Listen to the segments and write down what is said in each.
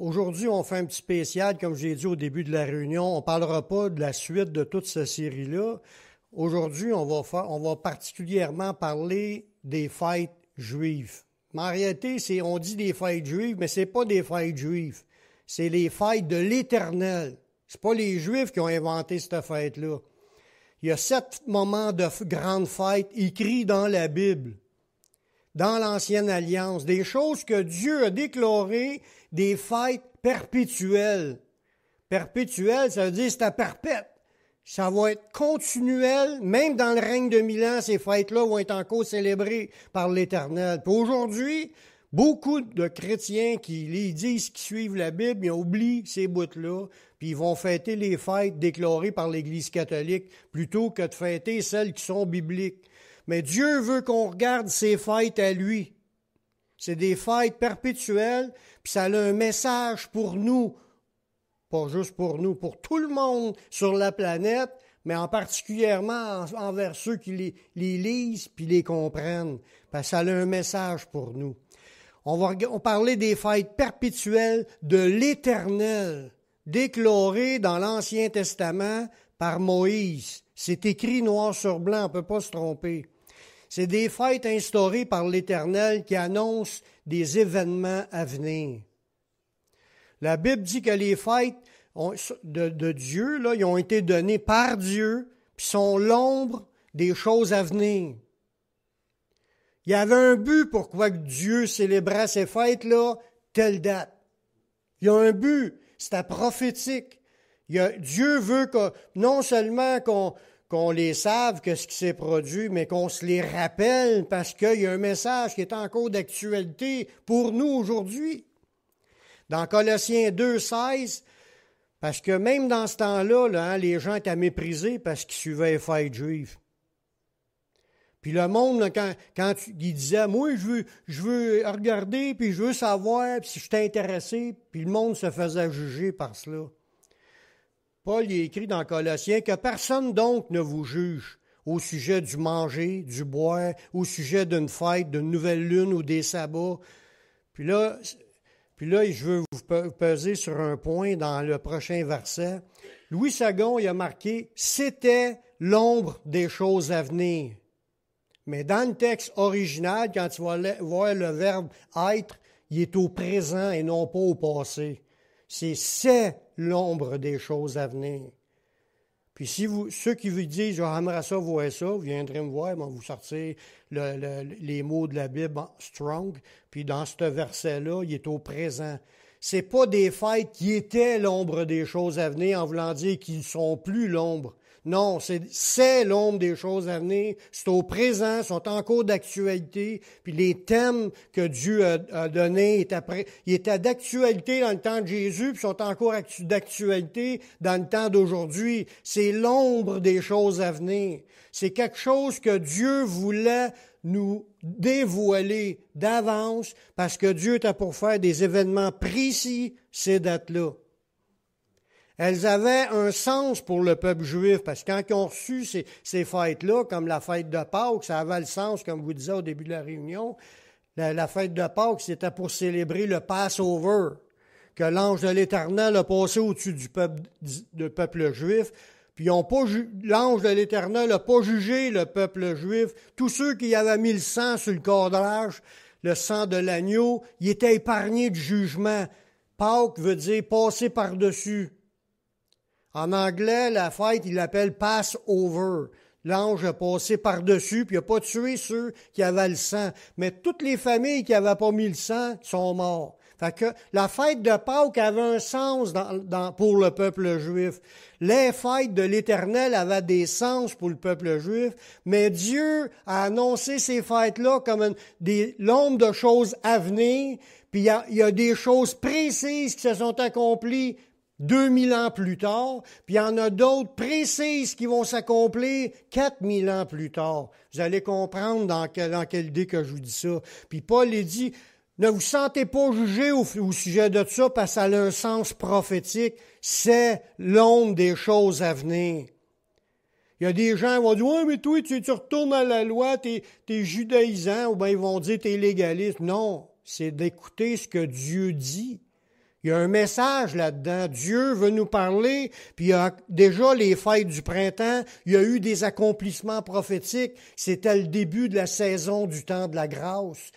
Aujourd'hui, on fait un petit spécial, comme j'ai dit au début de la réunion. On ne parlera pas de la suite de toute cette série-là. Aujourd'hui, on va particulièrement parler des fêtes juives. Mais en réalité, on dit des fêtes juives, mais ce n'est pas des fêtes juives. C'est les fêtes de l'Éternel. Ce n'est pas les Juifs qui ont inventé cette fête-là. Il y a 7 moments de grandes fêtes écrits dans la Bible, dans l'Ancienne Alliance, des choses que Dieu a déclarées, des fêtes perpétuelles. Perpétuelles, ça veut dire c'est à perpète. Ça va être continuel, même dans le règne de 1000 ans, ces fêtes-là vont être encore célébrées par l'Éternel. Puis aujourd'hui, beaucoup de chrétiens qui disent qu'ils suivent la Bible, ils oublient ces bouts-là, puis ils vont fêter les fêtes déclarées par l'Église catholique plutôt que de fêter celles qui sont bibliques. Mais Dieu veut qu'on regarde ces fêtes à lui. C'est des fêtes perpétuelles, puis ça a un message pour nous, pas juste pour nous, pour tout le monde sur la planète, mais en particulièrement envers ceux qui les lisent puis les comprennent, parce que ça a un message pour nous. On va parler des fêtes perpétuelles de l'Éternel, déclarées dans l'Ancien Testament par Moïse. C'est écrit noir sur blanc, on ne peut pas se tromper. C'est des fêtes instaurées par l'Éternel qui annoncent des événements à venir. La Bible dit que les fêtes de Dieu, là, ils ont été données par Dieu, puis sont l'ombre des choses à venir. Il y avait un but pourquoi Dieu célébrait ces fêtes-là, telle date. Il y a un but, c'était prophétique. Dieu veut que non seulement qu'on les sache, que ce qui s'est produit, mais qu'on se les rappelle parce qu'il y a un message qui est encore d'actualité pour nous aujourd'hui. Dans Colossiens 2,16, parce que même dans ce temps-là, les gens étaient méprisés parce qu'ils suivaient les fêtes juives. Puis le monde, là, quand il disait « Moi, je veux regarder, puis je veux savoir, puis si je suis intéressé », puis le monde se faisait juger par cela. Paul il écrit dans Colossiens que personne donc ne vous juge au sujet du manger, du boire, au sujet d'une fête, d'une nouvelle lune ou des sabbats. Puis là, je veux vous peser sur un point dans le prochain verset. Louis II, il a marqué « C'était l'ombre des choses à venir ». Mais dans le texte original, quand tu vas voir le verbe « être », il est au présent et non pas au passé. C'est l'ombre des choses à venir. Puis ceux qui vous disent « J'aimerais ça, voir ça », vous viendrez me voir, mais vous sortir les mots de la Bible strong, puis dans ce verset-là, il est au présent. C'est pas des fêtes qui étaient l'ombre des choses à venir en voulant dire qu'ils ne sont plus l'ombre. Non, c'est l'ombre des choses à venir, c'est au présent, sont en cours d'actualité, puis les thèmes que Dieu a donnés étaient d'actualité dans le temps de Jésus, puis sont encore d'actualité dans le temps d'aujourd'hui. C'est l'ombre des choses à venir. C'est quelque chose que Dieu voulait nous dévoiler d'avance, parce que Dieu était pour faire des événements précis, ces dates-là. Elles avaient un sens pour le peuple juif, parce que quand ils ont reçu ces fêtes-là, comme la fête de Pâques, ça avait le sens, comme vous disiez au début de la réunion, la fête de Pâques, c'était pour célébrer le Passover, que l'ange de l'Éternel a passé au-dessus du peuple juif, puis l'ange de l'Éternel n'a pas jugé le peuple juif. Tous ceux qui avaient mis le sang sur le cadrage, le sang de l'agneau, ils étaient épargnés du jugement. Pâques veut dire passer par-dessus. En anglais, la fête, il l'appelle Passover. L'ange a passé par-dessus, puis il n'a pas tué ceux qui avaient le sang. Mais toutes les familles qui n'avaient pas mis le sang sont mortes. Fait que la fête de Pâques avait un sens pour le peuple juif. Les fêtes de l'Éternel avaient des sens pour le peuple juif, mais Dieu a annoncé ces fêtes-là comme l'ombre de choses à venir, puis il y a des choses précises qui se sont accomplies 2000 ans plus tard, puis il y en a d'autres précises qui vont s'accomplir 4000 ans plus tard. Vous allez comprendre dans quelle idée que je vous dis ça. Puis Paul dit, ne vous sentez pas jugé au sujet de ça parce que ça a un sens prophétique. C'est l'ombre des choses à venir. Il y a des gens qui vont dire « Ouais, mais toi, tu retournes à la loi, t'es judaïsant » ou bien ils vont dire « T'es légaliste ». Non, c'est d'écouter ce que Dieu dit. Il y a un message là-dedans. Dieu veut nous parler, puis il y a déjà les fêtes du printemps, il y a eu des accomplissements prophétiques. C'était le début de la saison du temps de la grâce.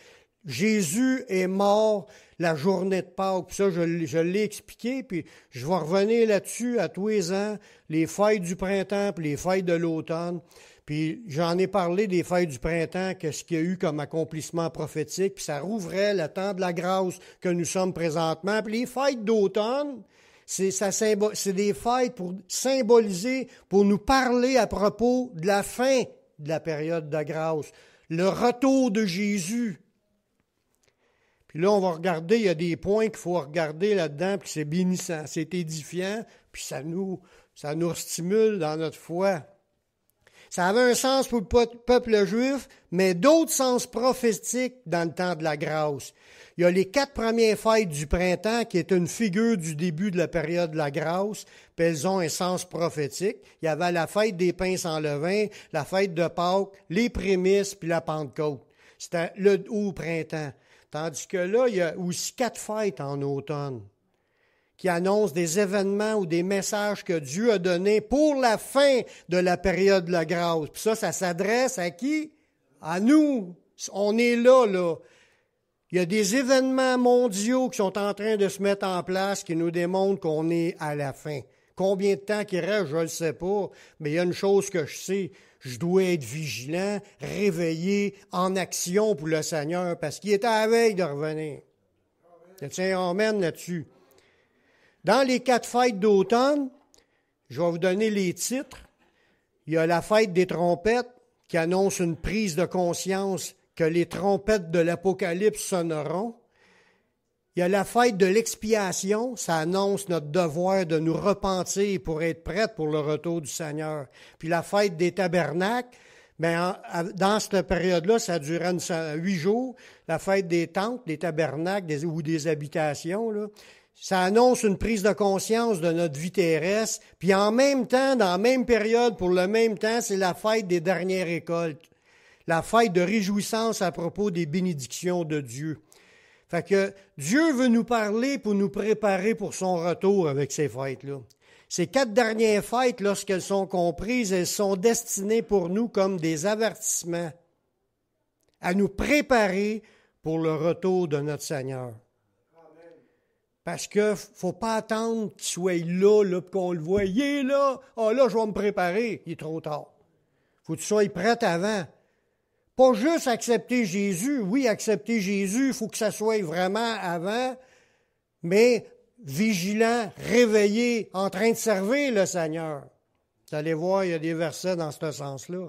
Jésus est mort la journée de Pâques. Puis ça, je l'ai expliqué, puis je vais revenir là-dessus à tous les ans, les fêtes du printemps puis les fêtes de l'automne. Puis j'en ai parlé des fêtes du printemps, qu'est-ce qu'il y a eu comme accomplissement prophétique, puis ça rouvrait le temps de la grâce que nous sommes présentement. Puis les fêtes d'automne, c'est des fêtes pour symboliser, pour nous parler à propos de la fin de la période de grâce, le retour de Jésus. Puis là, on va regarder, il y a des points qu'il faut regarder là-dedans, puis c'est bénissant, c'est édifiant, puis ça nous stimule dans notre foi. Ça avait un sens pour le peuple juif, mais d'autres sens prophétiques dans le temps de la grâce. Il y a les 4 premières fêtes du printemps qui est une figure du début de la période de la grâce, puis elles ont un sens prophétique. Il y avait la fête des pains sans levain, la fête de Pâques, les prémices, puis la Pentecôte. C'était au printemps. Tandis que là, il y a aussi 4 fêtes en automne qui annoncent des événements ou des messages que Dieu a donnés pour la fin de la période de la grâce. Puis ça s'adresse à qui? À nous. On est là. Il y a des événements mondiaux qui sont en train de se mettre en place qui nous démontrent qu'on est à la fin. Combien de temps qu'il reste, je ne le sais pas, mais il y a une chose que je sais, je dois être vigilant, réveillé, en action pour le Seigneur, parce qu'il est à la veille de revenir. Tiens, on mène là-dessus. Dans les 4 fêtes d'automne, je vais vous donner les titres. Il y a la fête des trompettes qui annonce une prise de conscience que les trompettes de l'Apocalypse sonneront. Il y a la fête de l'expiation, ça annonce notre devoir de nous repentir pour être prêts pour le retour du Seigneur. Puis la fête des tabernacles, dans cette période-là, ça durait 8 jours. La fête des tentes, des tabernacles ou des habitations, là, ça annonce une prise de conscience de notre vie terrestre. Puis en même temps, dans la même période, pour le même temps, c'est la fête des dernières récoltes. La fête de réjouissance à propos des bénédictions de Dieu. Fait que Dieu veut nous parler pour nous préparer pour son retour avec ces fêtes-là. Ces 4 dernières fêtes, lorsqu'elles sont comprises, elles sont destinées pour nous comme des avertissements à nous préparer pour le retour de notre Seigneur. Parce que faut pas attendre qu'il soit là, qu'on le voie. Il est là. Ah là, je vais me préparer. Il est trop tard. Faut que tu sois prêt avant. Pas juste accepter Jésus. Oui, accepter Jésus, il faut que ça soit vraiment avant, mais vigilant, réveillé, en train de servir le Seigneur. Vous allez voir, il y a des versets dans ce sens-là.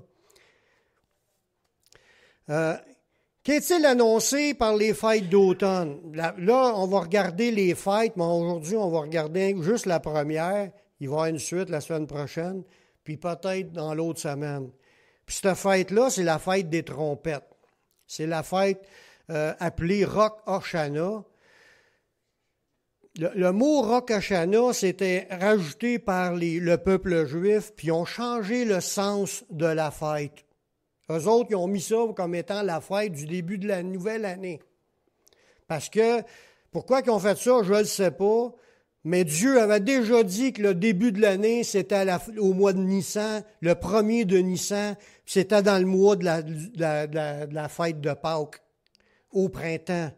Qu'est-il annoncé par les fêtes d'automne? Là, on va regarder les fêtes, mais aujourd'hui, on va regarder juste la première. Il va y avoir une suite la semaine prochaine, puis peut-être dans l'autre semaine. Puis cette fête-là, c'est la fête des trompettes. C'est la fête appelée Rosh Hashanah. Le mot Rosh Hashanah, c'était rajouté par le peuple juif, puis ils ont changé le sens de la fête. Eux autres, ils ont mis ça comme étant la fête du début de la nouvelle année. Parce que, pourquoi ils ont fait ça, je ne le sais pas, mais Dieu avait déjà dit que le début de l'année, c'était au mois de Nissan, le 1er de Nissan, c'était dans le mois de la fête de Pâques, au printemps.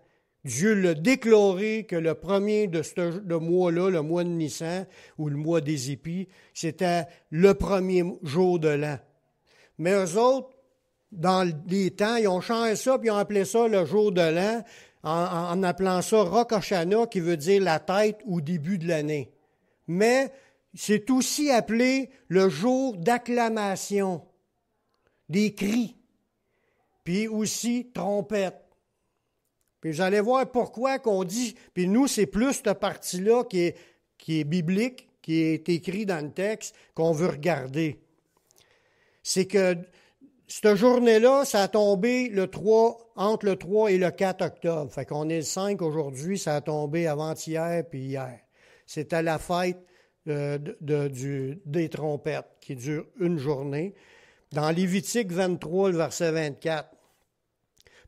Dieu l'a déclaré que le premier de ce mois-là, le mois de Nissan, ou le mois des épis, c'était le premier jour de l'an. Mais eux autres, dans les temps, ils ont changé ça, puis ils ont appelé ça le jour de l'an, en appelant ça Rosh Hashanah, qui veut dire la tête au début de l'année. Mais c'est aussi appelé le jour d'acclamation, des cris, puis aussi trompette. Puis vous allez voir pourquoi qu'on dit, puis nous, c'est plus cette partie-là qui est biblique, qui est écrit dans le texte, qu'on veut regarder. C'est que cette journée-là, ça a tombé entre le 3 et le 4 octobre. Fait qu'on est le 5 aujourd'hui, ça a tombé avant-hier puis hier. C'était la fête des trompettes qui dure une journée. Dans Lévitique 23, le verset 24.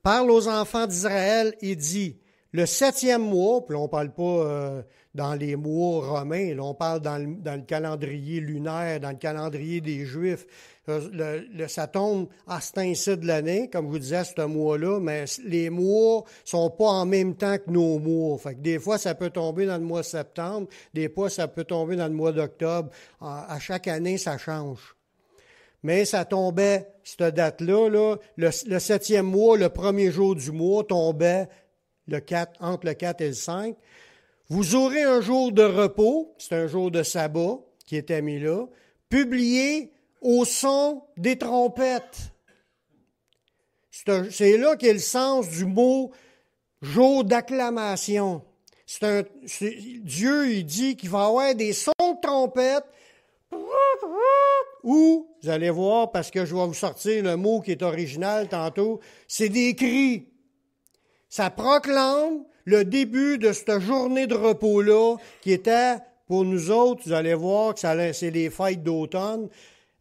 Parle aux enfants d'Israël et dis, Le 7e mois, puis là, on ne parle pas dans les mois romains, là, on parle dans le calendrier lunaire, dans le calendrier des Juifs. Ça tombe à cet ainsi de l'année, comme je vous disais, ce mois-là, mais les mois sont pas en même temps que nos mois. Fait que des fois, ça peut tomber dans le mois de septembre, des fois, ça peut tomber dans le mois d'octobre. À chaque année, ça change. Mais ça tombait, cette date-là, là, le 7e mois, le premier jour du mois, tombait entre le 4 et le 5. Vous aurez un jour de repos, c'est un jour de sabbat qui était mis là, publié au son des trompettes. C'est là qu'est le sens du mot jour d'acclamation. Dieu, il dit qu'il va y avoir des sons de trompette, ou, vous allez voir, parce que je vais vous sortir le mot qui est original tantôt, c'est des cris. Ça proclame le début de cette journée de repos-là, qui était, pour nous autres, vous allez voir que c'est les fêtes d'automne,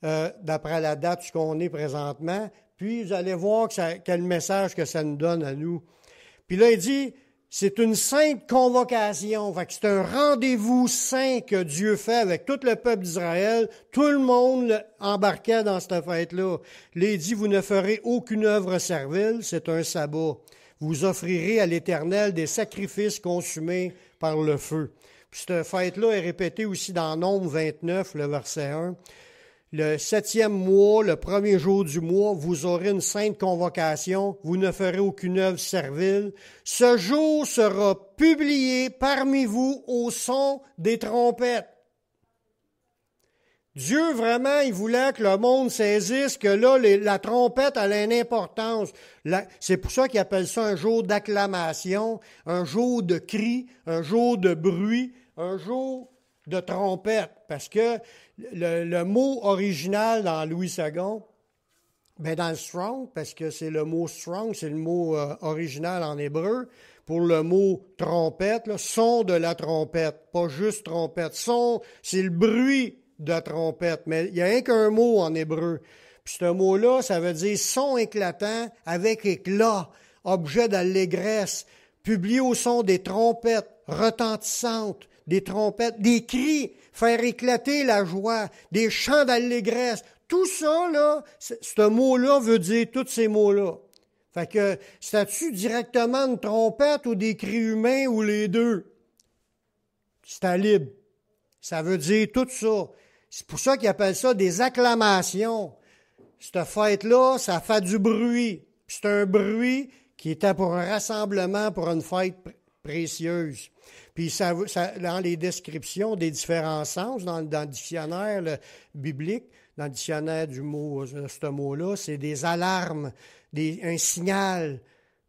d'après la date où on est présentement. Puis, vous allez voir quel message que ça nous donne à nous. Puis là, il dit, c'est une sainte convocation. Fait que c'est un rendez-vous saint que Dieu fait avec tout le peuple d'Israël. Tout le monde embarquait dans cette fête-là. Là, il dit, vous ne ferez aucune œuvre servile, c'est un sabbat. Vous offrirez à l'Éternel des sacrifices consumés par le feu. Puis cette fête-là est répétée aussi dans Nombre 29, le verset 1. Le 7e mois, le premier jour du mois, vous aurez une sainte convocation, vous ne ferez aucune œuvre servile. Ce jour sera publié parmi vous au son des trompettes. Dieu, vraiment, il voulait que le monde saisisse que là, la trompette a une importance. C'est pour ça qu'il appelle ça un jour d'acclamation, un jour de cri, un jour de bruit, un jour de trompette. Parce que le mot original dans Louis II, ben dans le Strong, parce que c'est le mot Strong, c'est le mot original en hébreu, pour le mot trompette, là, son de la trompette, pas juste trompette. Son, c'est le bruit de trompette, mais il n'y a rien qu'un mot en hébreu. Puis ce mot-là, ça veut dire son éclatant avec éclat, objet d'allégresse, publié au son des trompettes retentissantes, des trompettes, des cris, faire éclater la joie, des chants d'allégresse. Tout ça, là, ce mot-là veut dire tous ces mots-là. Fait que, c'est-tu directement une trompette ou des cris humains ou les deux? C'est à libre. Ça veut dire tout ça. C'est pour ça qu'ils appellent ça des acclamations. Cette fête-là, ça fait du bruit. C'est un bruit qui était pour un rassemblement, pour une fête précieuse. Puis dans les descriptions des différents sens, dans le dictionnaire biblique, dans le dictionnaire du mot, ce mot-là, c'est des alarmes, un signal.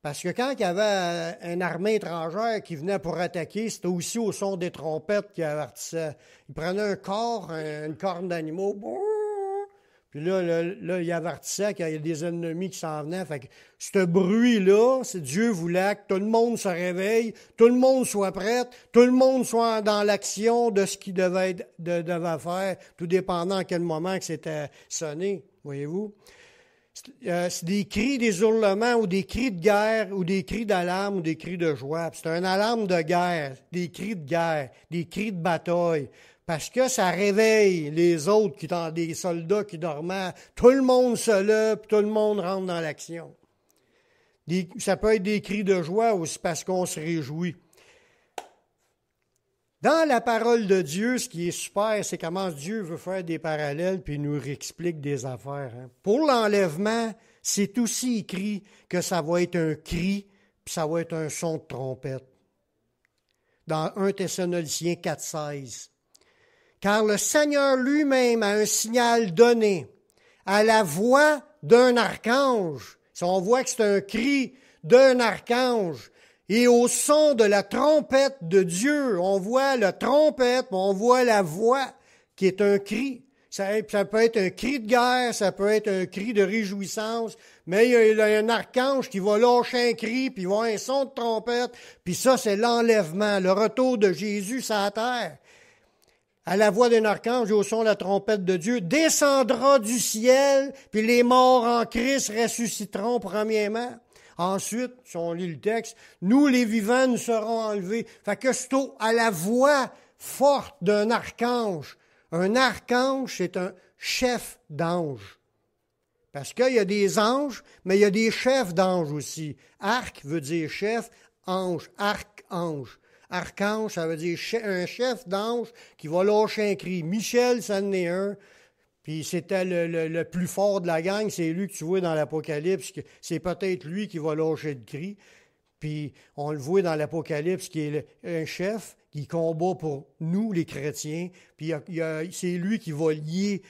Parce que quand il y avait une armée étrangère qui venait pour attaquer, c'était aussi au son des trompettes qui avertissait. Ils prenaient un corps, une corne d'animaux, puis là, il avertissait qu'il y a des ennemis qui s'en venaient. Fait que ce bruit-là, Dieu voulait que tout le monde se réveille, tout le monde soit prêt, tout le monde soit dans l'action de ce qu'il devait faire, tout dépendant à quel moment que c'était sonné, voyez-vous. C'est des cris, des hurlements ou des cris de guerre ou des cris d'alarme ou des cris de joie. C'est un alarme de guerre, des cris de guerre, des cris de bataille. Parce que ça réveille les autres, des soldats qui dormaient. Tout le monde se lève, tout le monde rentre dans l'action. Ça peut être des cris de joie aussi parce qu'on se réjouit. Dans la parole de Dieu, ce qui est super, c'est comment Dieu veut faire des parallèles puis il nous réexplique des affaires. Pour l'enlèvement, c'est aussi écrit que ça va être un cri puis ça va être un son de trompette. Dans 1 Thessaloniciens 4,16. Car le Seigneur lui-même a un signal donné à la voix d'un archange. Si on voit que c'est un cri d'un archange, et au son de la trompette de Dieu, on voit la trompette, on voit la voix qui est un cri. Ça peut être un cri de guerre, ça peut être un cri de réjouissance, mais il y a un archange qui va lâcher un cri, puis il va avoir un son de trompette, puis ça, c'est l'enlèvement, le retour de Jésus sur la terre. À la voix d'un archange et au son de la trompette de Dieu, descendra du ciel, puis les morts en Christ ressusciteront premièrement. Ensuite, si on lit le texte, nous les vivants nous serons enlevés. Fait que c'est à la voix forte d'un archange. Un archange, c'est un chef d'ange. Parce qu'il y a des anges, mais il y a des chefs d'anges aussi. Arc veut dire chef, ange, archange. Archange, ça veut dire un chef d'ange qui va lâcher un cri. Michel, ça en est un. Puis c'était le plus fort de la gang, c'est lui que tu vois dans l'Apocalypse. C'est peut-être lui qui va lâcher le cri. Puis on le voit dans l'Apocalypse qui est un chef qui combat pour nous, les chrétiens. Puis c'est lui qui va lier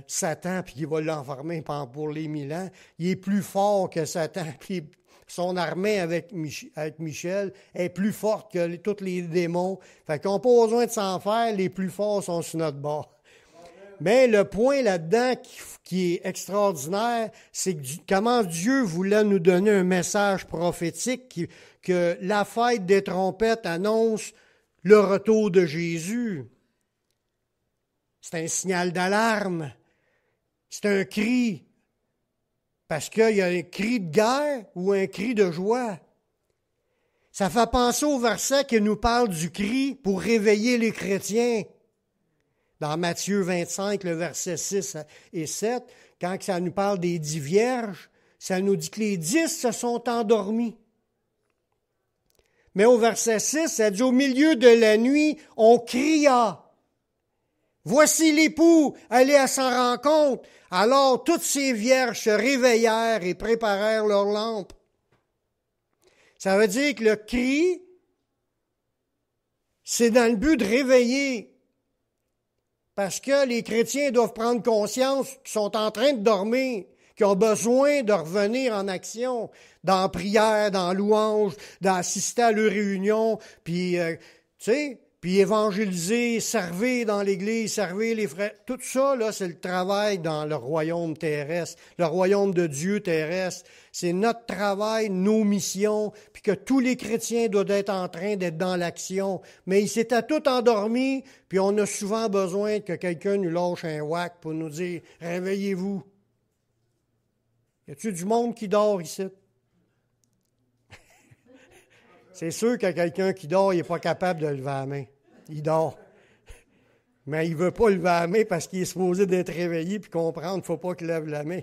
Satan puis qui va l'enfermer pour les 1000 ans. Il est plus fort que Satan. Puis son armée avec Michel est plus forte que tous les démons. Fait qu'on n'a pas besoin de s'en faire. Les plus forts sont sur notre bord. Mais le point là-dedans qui est extraordinaire, c'est comment Dieu voulait nous donner un message prophétique que la fête des trompettes annonce le retour de Jésus. C'est un signal d'alarme. C'est un cri. Parce qu'il y a un cri de guerre ou un cri de joie. Ça fait penser au verset qui nous parle du cri pour réveiller les chrétiens. Dans Matthieu 25, le verset 6 et 7, quand ça nous parle des 10 vierges, ça nous dit que les 10 se sont endormis. Mais au verset 6, ça dit « Au milieu de la nuit, on cria. Voici l'époux, allez à sa rencontre. » Alors toutes ces vierges se réveillèrent et préparèrent leurs lampes. Ça veut dire que le cri, c'est dans le but de réveiller. Parce que les chrétiens doivent prendre conscience qu'ils sont en train de dormir, qu'ils ont besoin de revenir en action, dans la prière, dans la louange, d'assister à leurs réunions, puis, puis évangéliser, servir dans l'Église, servir les frères. Tout ça, là, c'est le travail dans le royaume terrestre, le royaume de Dieu terrestre. C'est notre travail, nos missions, puis que tous les chrétiens doivent être en train d'être dans l'action. Mais ils s'étaient tous endormis, puis on a souvent besoin que quelqu'un nous lâche un whack pour nous dire « Réveillez-vous ». Y a-t-il du monde qui dort ici? C'est sûr que quelqu'un qui dort, il n'est pas capable de lever la main. Il dort. Mais il ne veut pas lever la main parce qu'il est supposé d'être réveillé puis comprendre qu'il ne faut pas qu'il lève la main.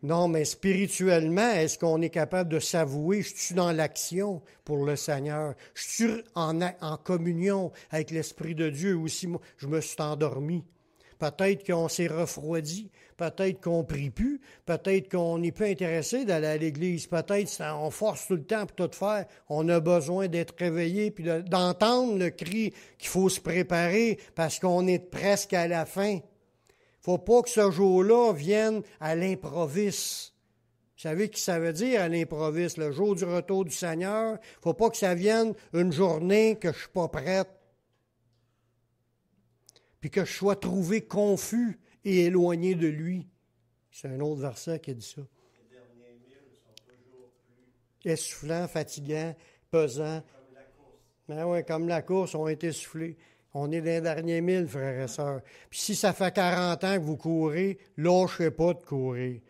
Non, mais spirituellement, est-ce qu'on est capable de s'avouer? Je suis dans l'action pour le Seigneur. Je suis en communion avec l'Esprit de Dieu aussi. Moi, je me suis endormi. Peut-être qu'on s'est refroidi. Peut-être qu'on ne prie plus. Peut-être qu'on n'est plus intéressé d'aller à l'Église. Peut-être qu'on force tout le temps pour tout faire. On a besoin d'être réveillé puis d'entendre le cri qu'il faut se préparer parce qu'on est presque à la fin. Il ne faut pas que ce jour-là vienne à l'improviste. Vous savez ce que ça veut dire à l'improviste? Le jour du retour du Seigneur, il ne faut pas que ça vienne une journée que je ne suis pas prête. Puis que je sois trouvé confus et éloigné de lui. C'est un autre verset qui dit ça. Les derniers 1000 sont toujours plus essoufflants, fatigants, pesants. Comme la course. Ben oui, comme la course, on est essoufflés. On est dans les derniers 1000, frères et sœurs. Puis si ça fait 40 ans que vous courez, lâchez pas de courir.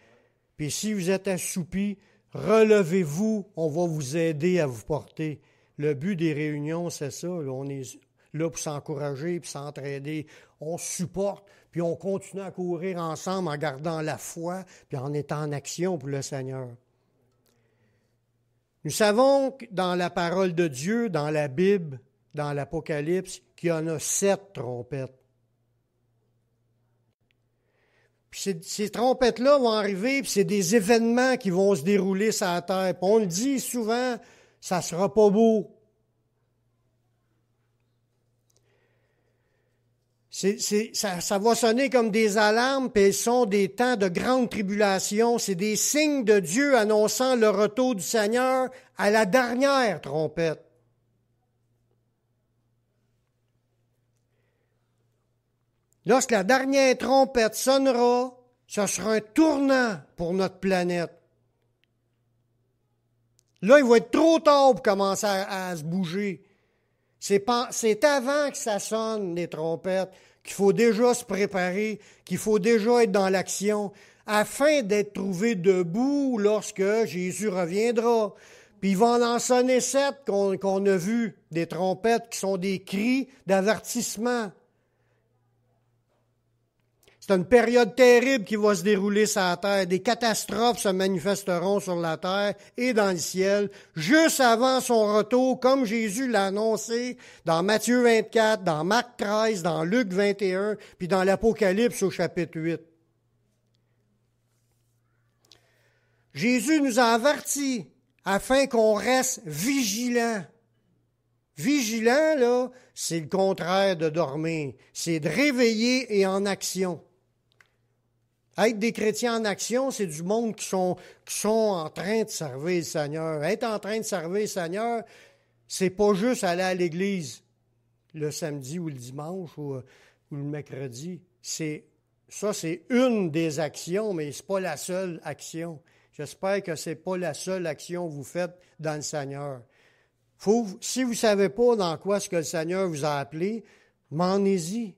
Puis si vous êtes assoupis, relevez-vous, on va vous aider à vous porter. Le but des réunions, c'est ça. Là, on est là pour s'encourager puis s'entraider. On se supporte, puis on continue à courir ensemble en gardant la foi puis en étant en action pour le Seigneur. Nous savons que dans la parole de Dieu, dans la Bible, dans l'Apocalypse, qu'il y en a 7 trompettes. Puis ces trompettes-là vont arriver, puis c'est des événements qui vont se dérouler sur la terre. Puis on le dit souvent, ça ne sera pas beau. Ça va sonner comme des alarmes, puis ce sont des temps de grande tribulation. C'est des signes de Dieu annonçant le retour du Seigneur à la dernière trompette. Lorsque la dernière trompette sonnera, ce sera un tournant pour notre planète. Là, il va être trop tard pour commencer à se bouger. C'est avant que ça sonne, les trompettes, qu'il faut déjà se préparer, qu'il faut déjà être dans l'action. afin d'être trouvés debout lorsque Jésus reviendra. Puis il va en sonner 7 qu'on a vu, des trompettes qui sont des cris d'avertissement. C'est une période terrible qui va se dérouler sur la terre. Des catastrophes se manifesteront sur la terre et dans le ciel, juste avant son retour, comme Jésus l'a annoncé dans Matthieu 24, dans Marc 13, dans Luc 21, puis dans l'Apocalypse au chapitre 8. Jésus nous a avertis afin qu'on reste vigilant. Vigilant, là, c'est le contraire de dormir. C'est de réveiller et en action. Être des chrétiens en action, c'est du monde qui sont en train de servir le Seigneur. Être en train de servir le Seigneur, c'est pas juste aller à l'église le samedi ou le dimanche ou le mercredi. C'est une des actions, mais c'est pas la seule action. J'espère que c'est pas la seule action que vous faites dans le Seigneur. Si vous ne savez pas dans quoi ce que le Seigneur vous a appelé, demandez-y.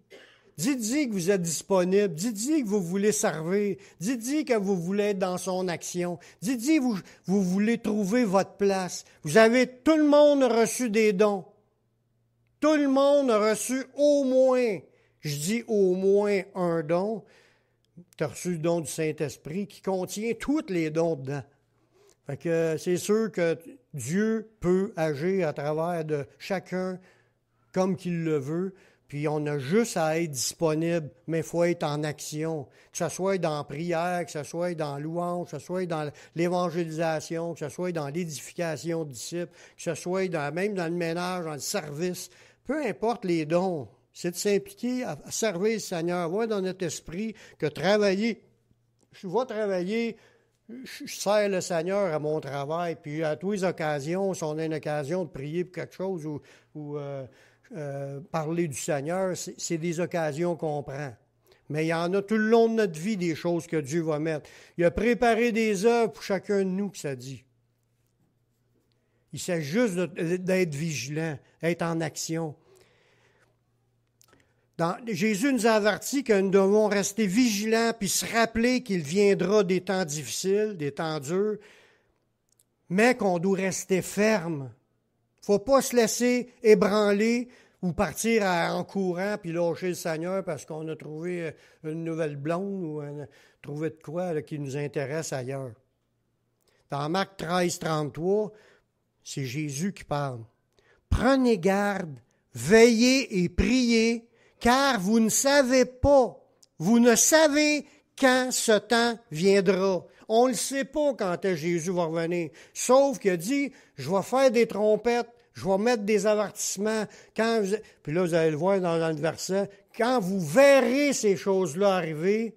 Dites-y que vous êtes disponible. Dites-y que vous voulez servir. Dites-y que vous voulez être dans son action. Dites-y que vous voulez trouver votre place. Tout le monde a reçu des dons. Tout le monde a reçu au moins, je dis au moins un don. Tu as reçu le don du Saint-Esprit qui contient tous les dons dedans. Fait que c'est sûr que Dieu peut agir à travers de chacun comme qu'il le veut. Puis on a juste à être disponible, mais il faut être en action. Que ce soit dans la prière, que ce soit dans louange, que ce soit dans l'évangélisation, que ce soit dans l'édification de disciples, que ce soit même dans le ménage, dans le service. Peu importe les dons, c'est de s'impliquer à servir le Seigneur. Voir dans notre esprit que travailler, je sers le Seigneur à mon travail, puis à toutes les occasions, si on a une occasion de prier pour quelque chose ou parler du Seigneur, c'est des occasions qu'on prend. Mais il y en a tout le long de notre vie des choses que Dieu va mettre. Il a préparé des œuvres pour chacun de nous, que ça dit. Il s'agit juste d'être vigilant, être en action. Jésus nous a avertis que nous devons rester vigilants puis se rappeler qu'il viendra des temps difficiles, des temps durs, mais qu'on doit rester ferme. Il ne faut pas se laisser ébranler ou partir en courant puis lâcher le Seigneur parce qu'on a trouvé une nouvelle blonde ou trouvé de quoi là, qui nous intéresse ailleurs. Dans Marc 13, 33, c'est Jésus qui parle. « Prenez garde, veillez et priez, car vous ne savez quand ce temps viendra. » On ne le sait pas quand Jésus va revenir. Sauf qu'il a dit, je vais faire des trompettes, je vais mettre des avertissements. Puis là, vous allez le voir dans le verset, quand vous verrez ces choses-là arriver,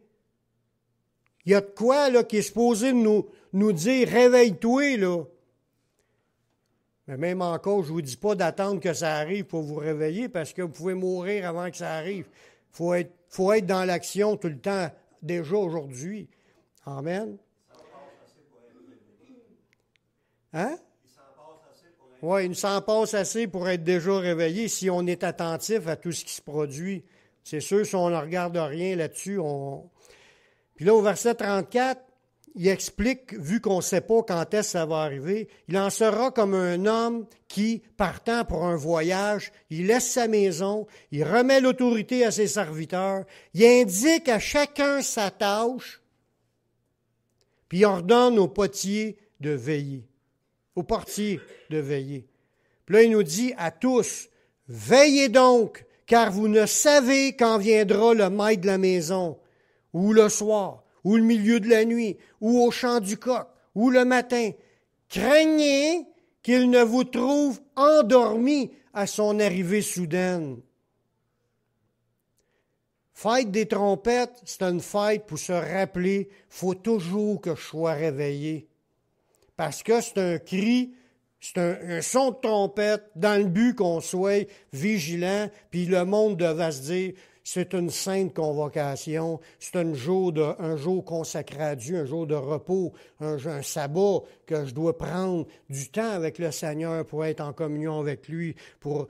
il y a de quoi là, qui est supposé nous dire, réveille-toi, là. Mais même encore, je ne vous dis pas d'attendre que ça arrive pour vous réveiller, parce que vous pouvez mourir avant que ça arrive. Il faut être dans l'action tout le temps, déjà aujourd'hui. Amen. Hein? Oui, il s'en passe assez pour être déjà réveillé si on est attentif à tout ce qui se produit. C'est sûr, si on ne regarde rien là-dessus, Puis là, au verset 34, il explique, vu qu'on ne sait pas quand est-ce que ça va arriver, il en sera comme un homme qui, partant pour un voyage, il laisse sa maison, il remet l'autorité à ses serviteurs, il indique à chacun sa tâche, puis il ordonne au portier de veiller. Puis là, il nous dit à tous, veillez donc, car vous ne savez quand viendra le maître de la maison, ou le soir, ou le milieu de la nuit, ou au chant du coq, ou le matin. Craignez qu'il ne vous trouve endormi à son arrivée soudaine. Fête des trompettes, c'est une fête pour se rappeler, il faut toujours que je sois réveillé. Parce que c'est un cri, c'est un son de trompette dans le but qu'on soit vigilant, puis le monde devait se dire, c'est une sainte convocation, c'est un jour consacré à Dieu, un jour de repos, un sabbat que je dois prendre du temps avec le Seigneur pour être en communion avec lui, pour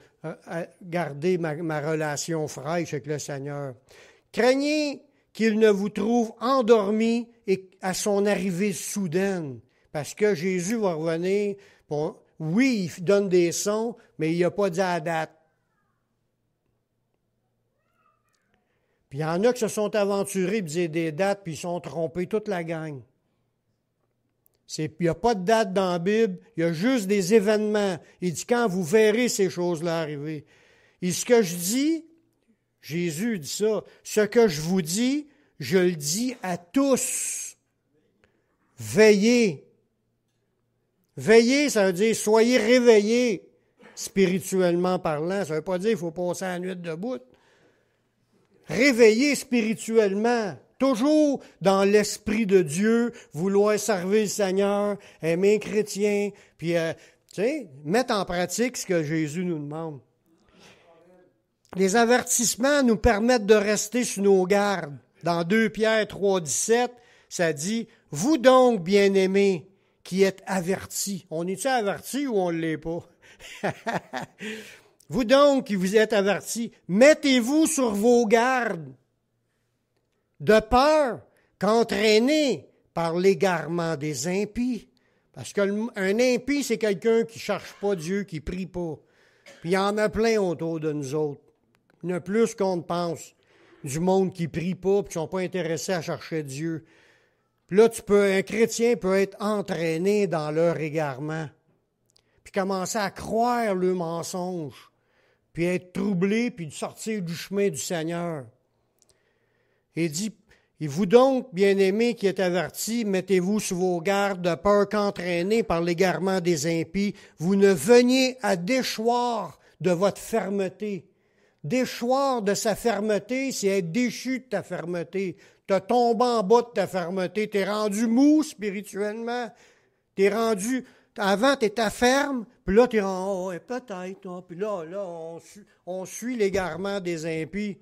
garder ma relation fraîche avec le Seigneur. Craignez qu'il ne vous trouve endormi et à son arrivée soudaine. Parce que Jésus va revenir. Bon, oui, il donne des sons, mais il n'a pas dit à la date. Puis il y en a qui se sont aventurés et disaient des dates, puis ils sont trompés, toute la gang. Il n'y a pas de date dans la Bible, il y a juste des événements. Il dit quand vous verrez ces choses-là arriver. Et ce que je dis, Jésus dit ça, ce que je vous dis, je le dis à tous. Veillez. Veillez, ça veut dire soyez réveillés, spirituellement parlant. Ça ne veut pas dire qu'il faut passer la nuit debout. Réveillez spirituellement, toujours dans l'esprit de Dieu, vouloir servir le Seigneur, aimer les chrétiens, puis mettre en pratique ce que Jésus nous demande. Les avertissements nous permettent de rester sur nos gardes. Dans 2 Pierre 3,17, ça dit « Vous donc, bien-aimés, qui êtes avertis. » On est-tu avertis ou on ne l'est pas? Vous donc, qui vous êtes avertis, mettez-vous sur vos gardes, de peur qu'entraînés par l'égarement des impies. Parce qu'un impie, c'est quelqu'un qui ne cherche pas Dieu, qui ne prie pas. Puis il y en a plein autour de nous autres. Il y en a plus qu'on ne pense. Du monde qui ne prie pas et qui ne sont pas intéressés à chercher Dieu. Puis là, un chrétien peut être entraîné dans leur égarement. Puis commencer à croire le mensonge. Puis être troublé, puis de sortir du chemin du Seigneur. Il dit, et vous donc, bien-aimés qui êtes avertis, mettez-vous sous vos gardes de peur qu'entraînés par l'égarement des impies, vous ne veniez à déchoir de votre fermeté. Déchoir de sa fermeté, c'est être déchu de ta fermeté. T'as tombé en bas de ta fermeté, t'es rendu mou spirituellement, t'es rendu... Avant, tu étais ferme, puis là, tu es en haut, peut-être, puis là on suit l'égarement des impies,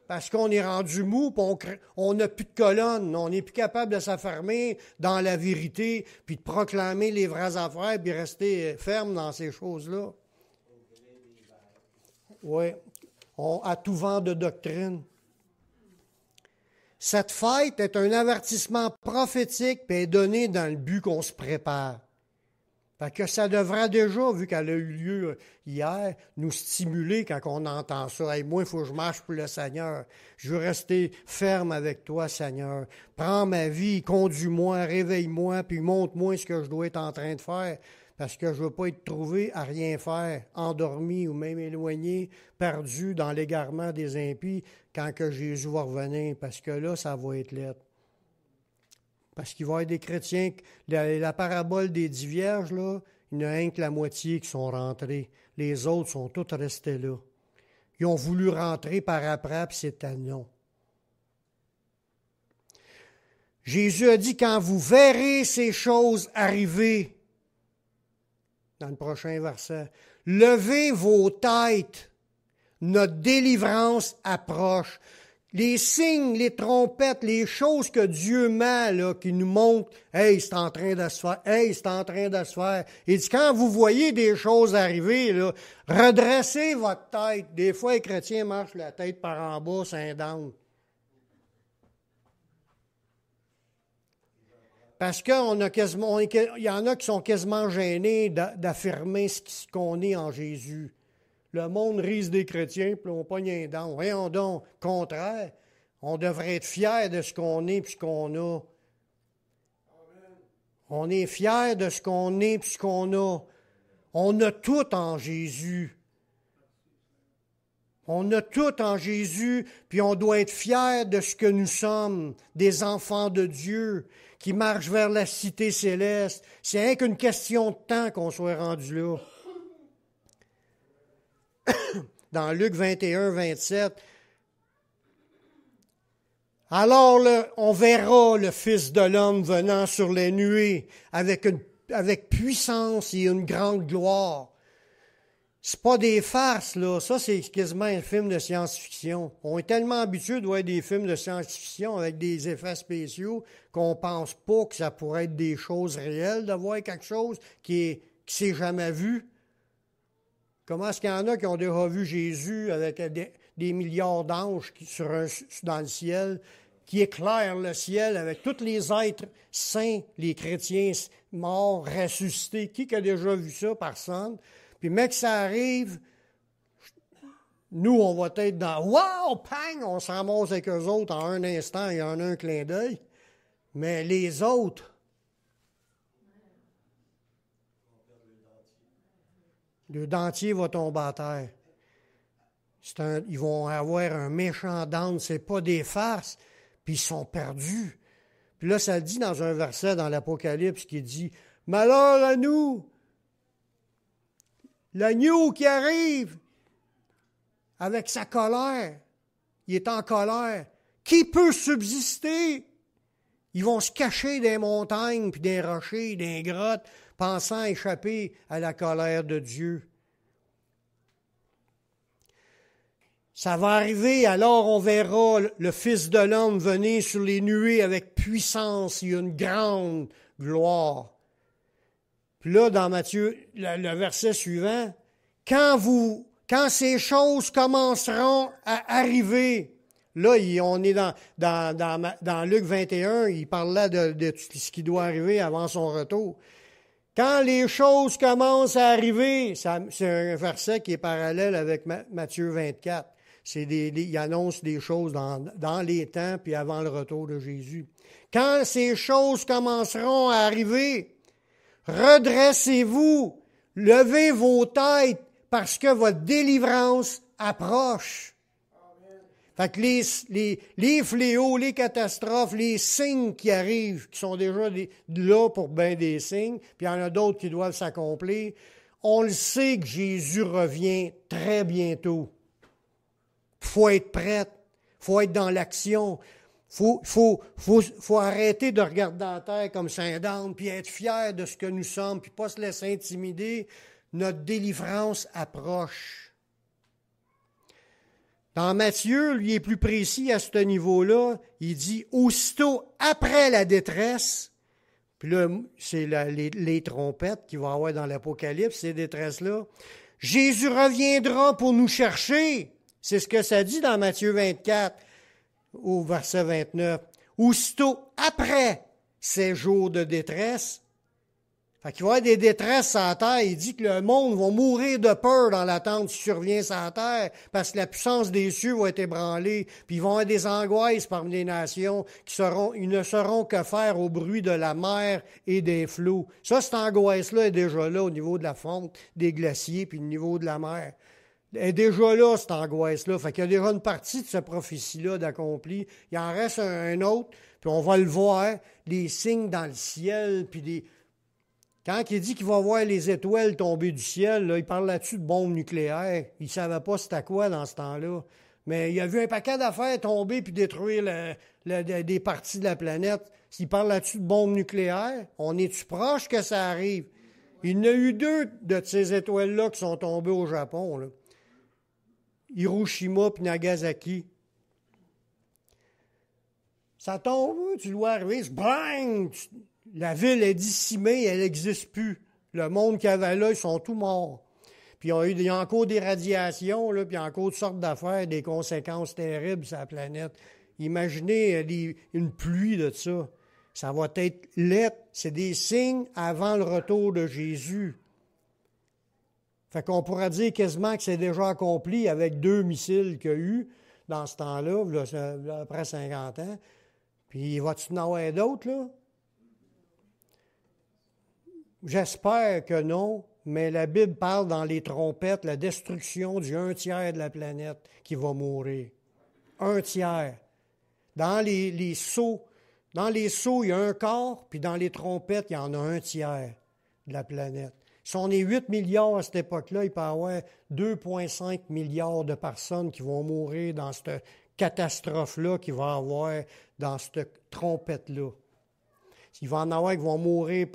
parce qu'on est rendu mou, puis on n'a plus de colonne, on n'est plus capable de s'affermer dans la vérité, puis de proclamer les vraies affaires, puis rester ferme dans ces choses-là. Oui, à tout vent de doctrine. Cette fête est un avertissement prophétique, puis est donné dans le but qu'on se prépare. Fait que ça devrait déjà, vu qu'elle a eu lieu hier, nous stimuler quand on entend ça. Hey, moi, il faut que je marche pour le Seigneur. Je veux rester ferme avec toi, Seigneur. Prends ma vie, conduis-moi, réveille-moi, puis montre-moi ce que je dois être en train de faire. Parce que je ne veux pas être trouvé à rien faire, endormi ou même éloigné, perdu dans l'égarement des impies quand que Jésus va revenir. Parce que là, ça va être laid. Parce qu'il va y avoir des chrétiens, la parabole des 10 vierges, là, il n'y en a rien que la moitié qui sont rentrés. Les autres sont tous restés là. Ils ont voulu rentrer par après, puis c'était non. Jésus a dit, quand vous verrez ces choses arriver, dans le prochain verset, levez vos têtes, notre délivrance approche. Les signes, les trompettes, les choses que Dieu met, là, qui nous montrent, hey, c'est en train de se faire, hey, c'est en train de se faire. Il dit, quand vous voyez des choses arriver, là, redressez votre tête. Des fois, les chrétiens marchent la tête par en bas, c'est down. Parce qu'il y en a qui sont quasiment gênés d'affirmer ce qu'on est en Jésus. Le monde rise des chrétiens, puis on pogne un dent. Voyons donc, contraire. On devrait être fiers de ce qu'on est et ce qu'on a. On est fiers de ce qu'on est et ce qu'on a. On a tout en Jésus. On a tout en Jésus, puis on doit être fiers de ce que nous sommes, des enfants de Dieu, qui marchent vers la cité céleste. C'est rien qu'une question de temps qu'on soit rendu là. Dans Luc 21, 27, « Alors on verra le Fils de l'homme venant sur les nuées avec puissance et une grande gloire. » C'est pas des farces, là. Ça, c'est quasiment un film de science-fiction. On est tellement habitué de voir des films de science-fiction avec des effets spéciaux qu'on pense pas que ça pourrait être des choses réelles, de voir quelque chose qui s'est jamais vu. Comment est-ce qu'il y en a qui ont déjà vu Jésus avec des milliards d'anges dans le ciel qui éclaire le ciel avec tous les êtres saints, les chrétiens morts, ressuscités. Qui a déjà vu ça? Personne. Puis, mec, ça arrive, nous, on va être dans « Wow! Pang! » On se ramasse avec eux autres en un instant, il y en a un clin d'œil. Mais les autres, le dentier va tomber à terre. Ils vont avoir un méchant down, c'est pas des farces, puis ils sont perdus. Puis là, ça dit dans un verset dans l'Apocalypse qui dit « Malheur à nous! L'agneau qui arrive avec sa colère, il est en colère. Qui peut subsister? » Ils vont se cacher des montagnes, puis des rochers, des grottes, pensant échapper à la colère de Dieu. Ça va arriver, alors on verra le Fils de l'homme venir sur les nuées avec puissance et une grande gloire. Puis là, dans Matthieu, le verset suivant, quand ces choses commenceront à arriver, là, on est dans Luc 21, il parle là de ce qui doit arriver avant son retour. Quand les choses commencent à arriver, c'est un verset qui est parallèle avec Matthieu 24. Il annonce des choses dans les temps puis avant le retour de Jésus. Quand ces choses commenceront à arriver, redressez-vous, levez vos têtes parce que votre délivrance approche. Fait que les fléaux, les catastrophes, les signes qui arrivent, qui sont déjà là pour bien des signes, puis il y en a d'autres qui doivent s'accomplir, on le sait que Jésus revient très bientôt. Il faut être prêt, il faut être dans l'action. Faut arrêter de regarder la terre comme Saint-Dante, puis être fier de ce que nous sommes, puis pas se laisser intimider. Notre délivrance approche. Dans Matthieu, lui est plus précis à ce niveau-là. Il dit « Aussitôt après la détresse », puis là, c'est les trompettes qu'il va y avoir dans l'Apocalypse, ces détresses-là. « Jésus reviendra pour nous chercher. » C'est ce que ça dit dans Matthieu 24, au verset 29. « Aussitôt après ces jours de détresse », fait qu'il va y avoir des détresses sur la terre. Il dit que le monde va mourir de peur dans l'attente qui survient sur la terre parce que la puissance des cieux va être ébranlée. Puis ils vont avoir des angoisses parmi les nations ils ne sauront que faire au bruit de la mer et des flots. Ça, cette angoisse-là est déjà là au niveau de la fonte des glaciers puis au niveau de la mer. Elle est déjà là, cette angoisse-là. Fait qu'il y a déjà une partie de cette prophétie-là d'accompli. Il en reste un autre, puis on va le voir, les signes dans le ciel, puis des... Quand il dit qu'il va voir les étoiles tomber du ciel, là, il parle là-dessus de bombes nucléaires. Il ne savait pas c'était quoi dans ce temps-là. Mais il a vu un paquet d'affaires tomber puis détruire des parties de la planète. S'il parle là-dessus de bombes nucléaires, on est-tu proche que ça arrive? Il y en a eu 2 de ces étoiles-là qui sont tombées au Japon, là. Hiroshima puis Nagasaki. Ça tombe, tu dois arriver, bang! La ville est décimée, elle n'existe plus. Le monde qu'il y avait là, ils sont tous morts. Puis il y a encore des radiations, là, puis il y a encore toutes sortes d'affaires, des conséquences terribles sur la planète. Imaginez une pluie de ça. Ça va être laid. C'est des signes avant le retour de Jésus. Fait qu'on pourra dire quasiment que c'est déjà accompli avec 2 missiles qu'il y a eu dans ce temps-là, là, après 50 ans. Puis va-tu en avoir d'autres, là? J'espère que non, mais la Bible parle dans les trompettes la destruction du 1/3 de la planète qui va mourir. 1/3. Dans les seaux, il y a un quart, puis dans les trompettes, il y en a 1/3 de la planète. Si on est 8 milliards à cette époque-là, il peut y avoir 2,5 milliards de personnes qui vont mourir dans cette catastrophe-là qu'il va y avoir dans cette trompette-là. Il va en avoir qui vont mourir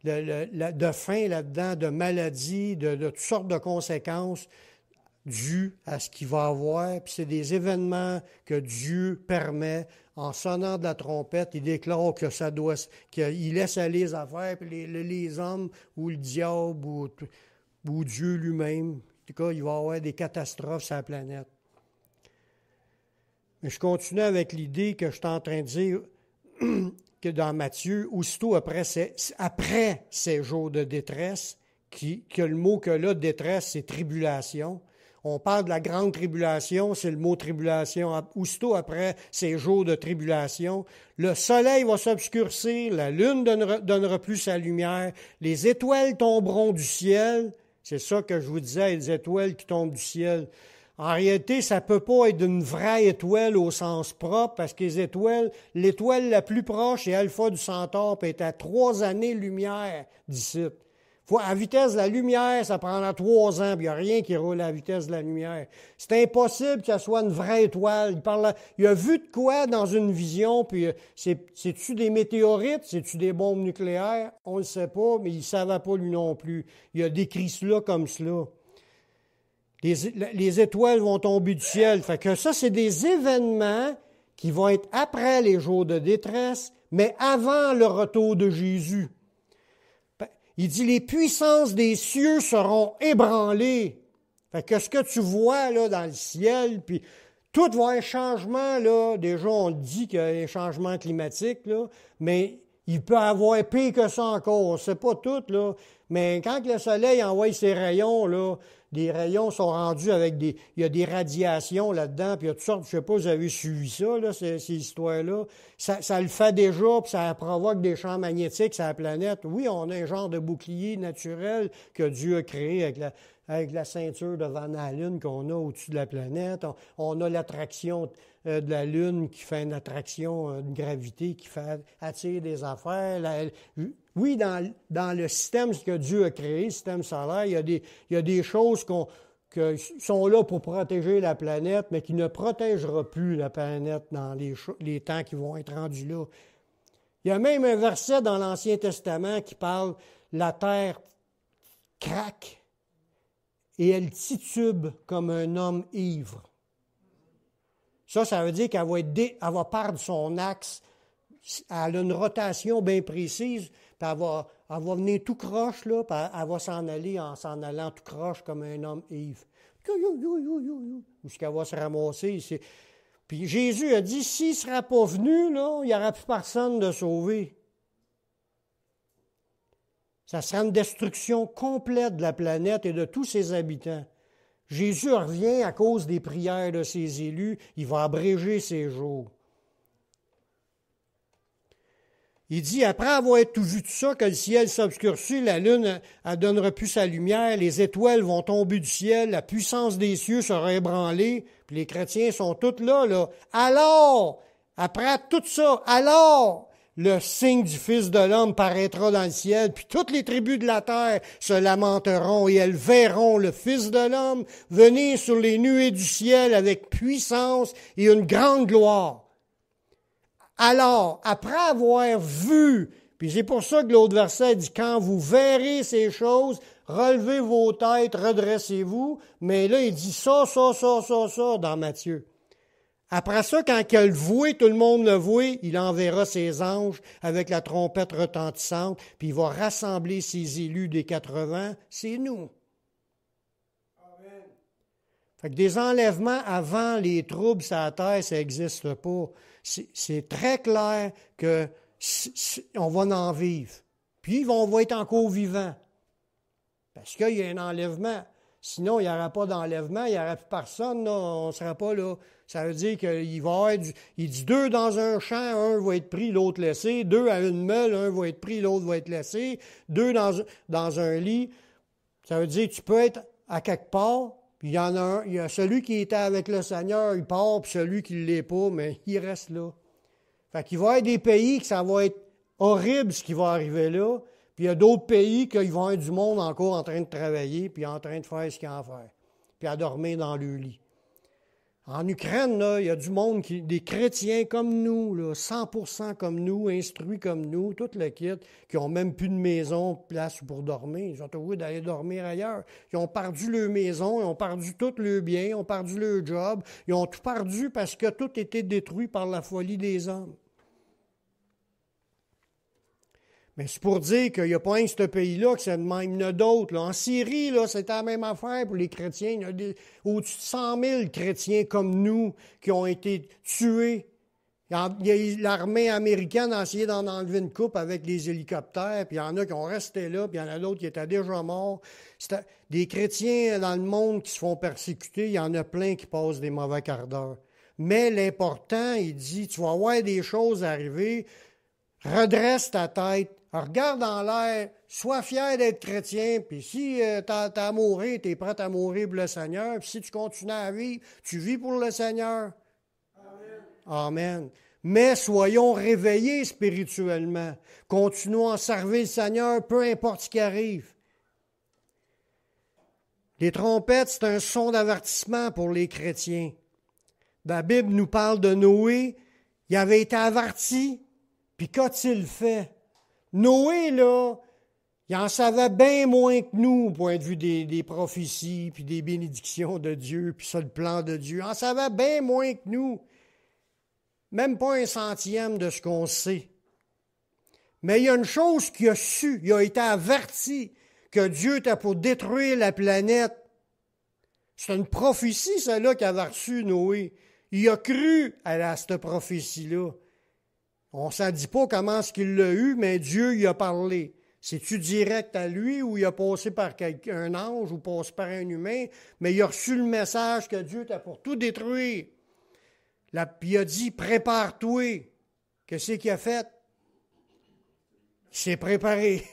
de faim là-dedans, de maladies, de toutes sortes de conséquences dues à ce qu'il va avoir. Puis c'est des événements que Dieu permet. En sonnant de la trompette, il déclare que qu'il laisse aller les affaires, puis les hommes ou le diable ou Dieu lui-même. En tout cas, il va y avoir des catastrophes sur la planète. Mais je continue avec l'idée que je suis en train de dire que dans Matthieu, aussitôt après ces jours de détresse, que le mot que là, détresse, c'est tribulation. On parle de la grande tribulation, c'est le mot tribulation. Aussitôt après ces jours de tribulation, le soleil va s'obscurcir, la lune donnera plus sa lumière, les étoiles tomberont du ciel. C'est ça que je vous disais, les étoiles qui tombent du ciel. En réalité, ça ne peut pas être une vraie étoile au sens propre, parce que les étoiles, l'étoile la plus proche est Alpha du Centaure, peut être à 3 années-lumière d'ici. À vitesse de la lumière, ça prendra 3 ans, puis il n'y a rien qui roule à la vitesse de la lumière. C'est impossible que ça soit une vraie étoile. Il a vu de quoi dans une vision, puis c'est-tu des météorites, c'est-tu des bombes nucléaires? On ne le sait pas, mais il ne savait pas lui non plus. Il a décrit cela comme cela. Les étoiles vont tomber du ciel. Fait que ça, c'est des événements qui vont être après les jours de détresse, mais avant le retour de Jésus. Il dit, les puissances des cieux seront ébranlées. Fait que ce que tu vois là dans le ciel, puis tout va un changement, là. Déjà, on dit qu'il y a un changement climatique, là, mais il peut y avoir pire que ça encore. On ne sait pas tout, là. Mais quand le soleil envoie ses rayons, là, des rayons sont rendus avec il y a des radiations là-dedans, puis il y a toutes sortes, je ne sais pas si vous avez suivi ça, là, ces histoires-là. Ça le fait déjà, puis ça provoque des champs magnétiques sur la planète. Oui, on a un genre de bouclier naturel que Dieu a créé avec la ceinture de Van Allen qu'on a au-dessus de la planète. On a l'attraction de la Lune qui fait une attraction, une gravité qui fait attirer des affaires. Oui, dans le système que Dieu a créé, le système solaire, il y a des choses qui sont là pour protéger la planète, mais qui ne protégera plus la planète dans les temps qui vont être rendus là. Il y a même un verset dans l'Ancien Testament qui parle « La terre craque et elle titube comme un homme ivre ». Ça veut dire qu'elle va perdre son axe. Elle a une rotation bien précise, puis elle va venir tout croche, là, puis elle va s'en aller en s'en allant tout croche comme un homme ivre. Où est-ce qu'elle va se ramasser? Puis Jésus a dit, s'il ne sera pas venu, là, il n'y aura plus personne de sauver. Ça sera une destruction complète de la planète et de tous ses habitants. Jésus revient à cause des prières de ses élus. Il va abréger ses jours. Il dit, après avoir tout vu tout ça, que le ciel s'obscurcit, la lune ne donnera plus sa lumière, les étoiles vont tomber du ciel, la puissance des cieux sera ébranlée, puis les chrétiens sont tous là. Alors, après tout ça, alors, le signe du Fils de l'homme paraîtra dans le ciel, puis toutes les tribus de la terre se lamenteront, et elles verront le Fils de l'homme venir sur les nuées du ciel avec puissance et une grande gloire. Alors, après avoir vu, puis c'est pour ça que l'autre verset dit, quand vous verrez ces choses, relevez vos têtes, redressez-vous, mais là, il dit ça dans Matthieu. Après ça, quand il le voit, tout le monde le voit, il enverra ses anges avec la trompette retentissante, puis il va rassembler ses élus des 80, c'est nous. Amen. Fait que des enlèvements avant les troubles sur la terre, ça n'existe pas. C'est très clair qu'on va en vivre. Puis on va être encore vivants. Parce qu'il y a un enlèvement. Sinon, il n'y aura pas d'enlèvement, il n'y aura plus personne, là, on ne sera pas là. Ça veut dire qu'il va y avoir il dit 2 dans un champ, un va être pris, l'autre laissé. 2 à une meule, un va être pris, l'autre va être laissé. 2 dans un lit. Ça veut dire que tu peux être à quelque part, puis il y en a un, il y a celui qui était avec le Seigneur, il part, puis celui qui ne l'est pas, mais il reste là. Fait qu'il va y avoir des pays que ça va être horrible ce qui va arriver là. Puis il y a d'autres pays qu'ils vont être du monde encore en train de travailler, puis en train de faire ce qu'il y a à faire, puis à dormir dans le lit. En Ukraine, là, il y a du monde, des chrétiens comme nous, là, 100% comme nous, instruits comme nous, tout le kit, qui n'ont même plus de maison, place pour dormir. Ils ont obligés d'aller dormir ailleurs. Ils ont perdu leur maison, ils ont perdu tout leur bien, ils ont perdu leur job, ils ont tout perdu parce que tout était détruit par la folie des hommes. Mais c'est pour dire qu'il n'y a pas un de ce pays-là que c'est de même. Il y en a d'autres. Là. En Syrie, là, c'était la même affaire pour les chrétiens. Il y a au-dessus de 100 000 chrétiens comme nous qui ont été tués. L'armée américaine a essayé d'en enlever une coupe avec les hélicoptères, puis il y en a qui ont resté là, puis il y en a d'autres qui étaient déjà morts. Des chrétiens dans le monde qui se font persécuter, il y en a plein qui passent des mauvais quarts d'heure. Mais l'important, il dit, tu vas voir des choses arriver, redresse ta tête, regarde en l'air, sois fier d'être chrétien, puis si t'as à mourir, t'es prêt à mourir pour le Seigneur, puis si tu continues à vivre, tu vis pour le Seigneur. Amen. Mais soyons réveillés spirituellement. Continuons à servir le Seigneur, peu importe ce qui arrive. Les trompettes, c'est un son d'avertissement pour les chrétiens. La Bible nous parle de Noé. Il avait été averti, puis qu'a-t-il fait? Noé, là, il en savait bien moins que nous, au point de vue des prophéties, puis des bénédictions de Dieu, puis ça, le plan de Dieu. Il en savait bien moins que nous. Même pas un centième de ce qu'on sait. Mais il y a une chose qu'il a su, il a été averti que Dieu était pour détruire la planète. C'est une prophétie, celle-là, qu'avait reçue Noé. Il a cru à cette prophétie-là. On ne s'en dit pas comment est-ce qu'il l'a eu, mais Dieu y a parlé. C'est-tu direct à lui ou il a passé par un ange ou passé par un humain, mais il a reçu le message que Dieu était pour tout détruire. Puis il a dit, prépare-toi. Qu'est-ce qu'il a fait? Il s'est préparé.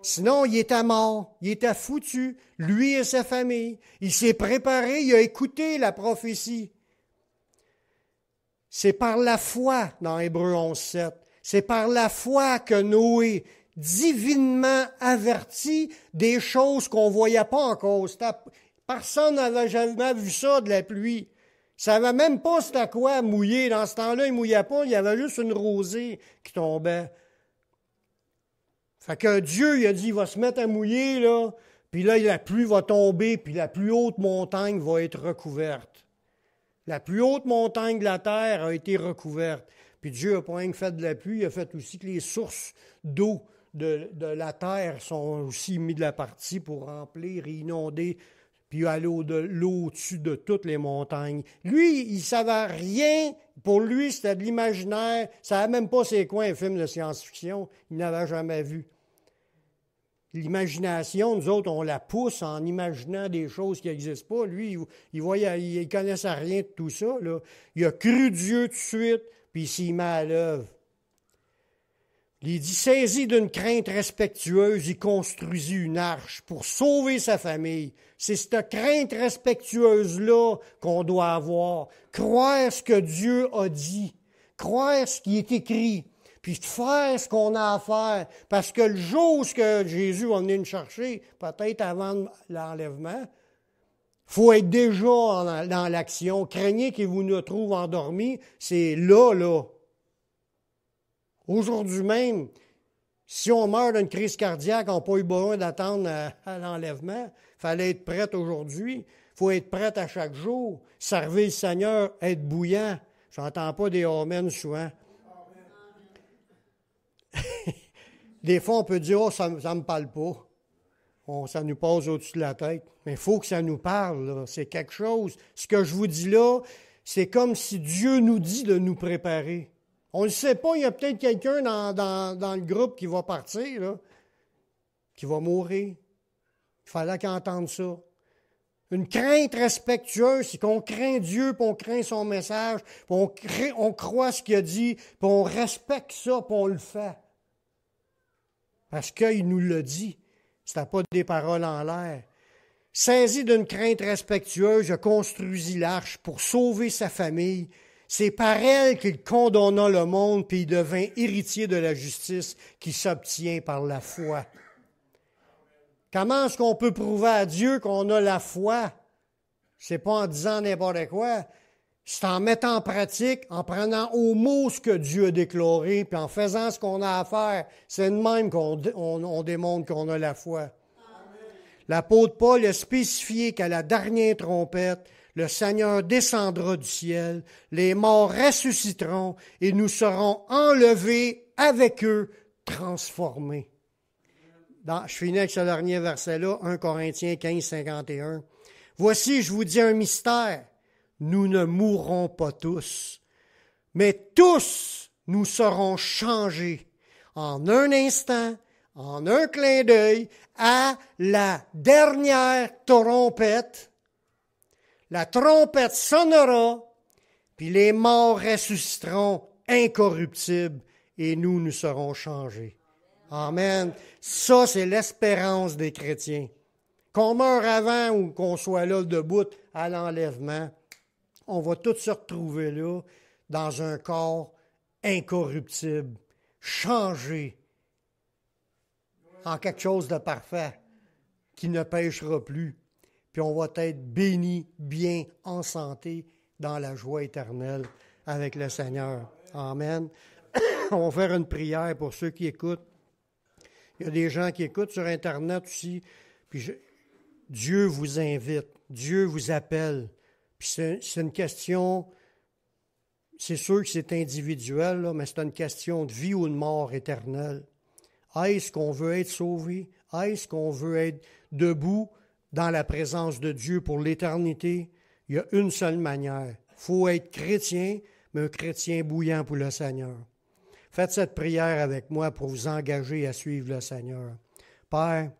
Sinon, il était mort, il était foutu, lui et sa famille. Il s'est préparé, il a écouté la prophétie. C'est par la foi, dans Hébreux 11:7, c'est par la foi que Noé, divinement averti des choses qu'on ne voyait pas encore. Personne n'avait jamais vu ça de la pluie. Il ne savait même pas c'était quoi mouiller. Dans ce temps-là, il ne mouillait pas, il y avait juste une rosée qui tombait. Fait que Dieu, il a dit, il va se mettre à mouiller, là, puis là, la pluie va tomber, puis la plus haute montagne va être recouverte. La plus haute montagne de la terre a été recouverte. Puis Dieu n'a pas rien fait de la pluie, il a fait aussi que les sources d'eau de la terre sont aussi mis de la partie pour remplir, inonder, puis aller l'eau au-dessus de toutes les montagnes. Lui, il ne savait rien. Pour lui, c'était de l'imaginaire. Il ne savait même pas c'est quoi un film de science-fiction. Il n'avait jamais vu. L'imagination, nous autres, on la pousse en imaginant des choses qui n'existent pas. Lui, il ne connaissait rien de tout ça. Là. Il a cru Dieu tout de suite, puis il s'y met à l'œuvre. Il dit, saisi d'une crainte respectueuse, il construisit une arche pour sauver sa famille. C'est cette crainte respectueuse-là qu'on doit avoir. Croire ce que Dieu a dit. Croire ce qui est écrit. Puis faire ce qu'on a à faire. Parce que le jour où Jésus va venir nous chercher, peut-être avant l'enlèvement, il faut être déjà dans l'action. Craignez qu'il vous ne trouve endormis. C'est là. Aujourd'hui même, si on meurt d'une crise cardiaque, on n'a pas eu besoin d'attendre à l'enlèvement. Il fallait être prête aujourd'hui. Il faut être prête à chaque jour. Servir le Seigneur, être bouillant. Je n'entends pas des amen souvent. Des fois, on peut dire, oh, ça ne me parle pas. Ça nous passe au-dessus de la tête. Mais il faut que ça nous parle. Là. C'est quelque chose. Ce que je vous dis là, c'est comme si Dieu nous dit de nous préparer. On ne le sait pas, il y a peut-être quelqu'un dans le groupe qui va partir, là, qui va mourir. Il fallait qu'il entende ça. Une crainte respectueuse, c'est qu'on craint Dieu, puis on craint son message, puis on croit ce qu'il a dit, puis on respecte ça, puis on le fait. Parce qu'il nous l'a dit. Ce n'était pas des paroles en l'air. Saisi d'une crainte respectueuse, je construisis l'arche pour sauver sa famille. C'est par elle qu'il condamna le monde, puis il devint héritier de la justice qui s'obtient par la foi. Comment est-ce qu'on peut prouver à Dieu qu'on a la foi? C'est pas en disant n'importe quoi. C'est en mettant en pratique, en prenant au mot ce que Dieu a déclaré, puis en faisant ce qu'on a à faire. C'est de même qu'on démontre qu'on a la foi. Amen. L'apôtre Paul a spécifié qu'à la dernière trompette, le Seigneur descendra du ciel, les morts ressusciteront et nous serons enlevés avec eux transformés. Je finis avec ce dernier verset-là, 1 Corinthiens 15, 51. Voici, je vous dis un mystère. Nous ne mourrons pas tous, mais tous nous serons changés en un instant, en un clin d'œil, à la dernière trompette. La trompette sonnera, puis les morts ressusciteront incorruptibles, et nous serons changés. Amen. Ça, c'est l'espérance des chrétiens. Qu'on meure avant ou qu'on soit là debout à l'enlèvement, on va tous se retrouver là dans un corps incorruptible, changé en quelque chose de parfait qui ne péchera plus. Puis on va être bénis, bien en santé, dans la joie éternelle avec le Seigneur. Amen. On va faire une prière pour ceux qui écoutent. Il y a des gens qui écoutent sur Internet aussi. Puis Dieu vous invite, Dieu vous appelle. Puis c'est une question, c'est sûr que c'est individuel, là, mais c'est une question de vie ou de mort éternelle. Est-ce qu'on veut être sauvé? Est-ce qu'on veut être debout dans la présence de Dieu pour l'éternité? Il y a une seule manière. Il faut être chrétien, mais un chrétien bouillant pour le Seigneur. Faites cette prière avec moi pour vous engager à suivre le Seigneur. Père,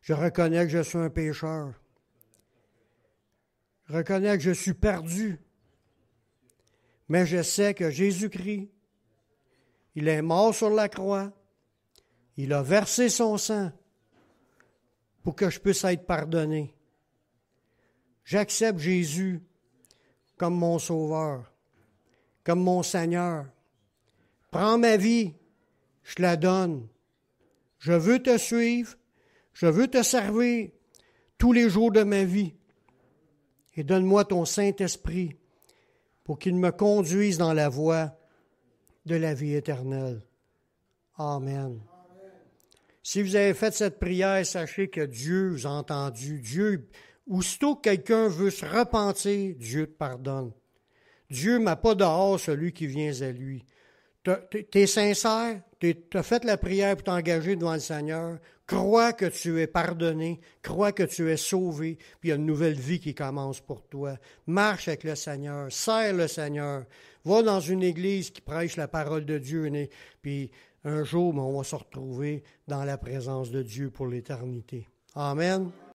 je reconnais que je suis un pécheur. Je reconnais que je suis perdu. Mais je sais que Jésus-Christ, il est mort sur la croix. Il a versé son sang pour que je puisse être pardonné. J'accepte Jésus comme mon Sauveur, comme mon Seigneur. Prends ma vie, je te la donne. Je veux te suivre, je veux te servir tous les jours de ma vie. Et donne-moi ton Saint-Esprit pour qu'il me conduise dans la voie de la vie éternelle. Amen. Si vous avez fait cette prière, sachez que Dieu vous a entendu. Dieu, aussitôt que quelqu'un veut se repentir, Dieu te pardonne. Dieu ne met pas dehors celui qui vient à lui. Tu es sincère, tu as fait la prière pour t'engager devant le Seigneur. Crois que tu es pardonné, crois que tu es sauvé, puis il y a une nouvelle vie qui commence pour toi. Marche avec le Seigneur, sers le Seigneur. Va dans une église qui prêche la parole de Dieu, puis un jour, on va se retrouver dans la présence de Dieu pour l'éternité. Amen.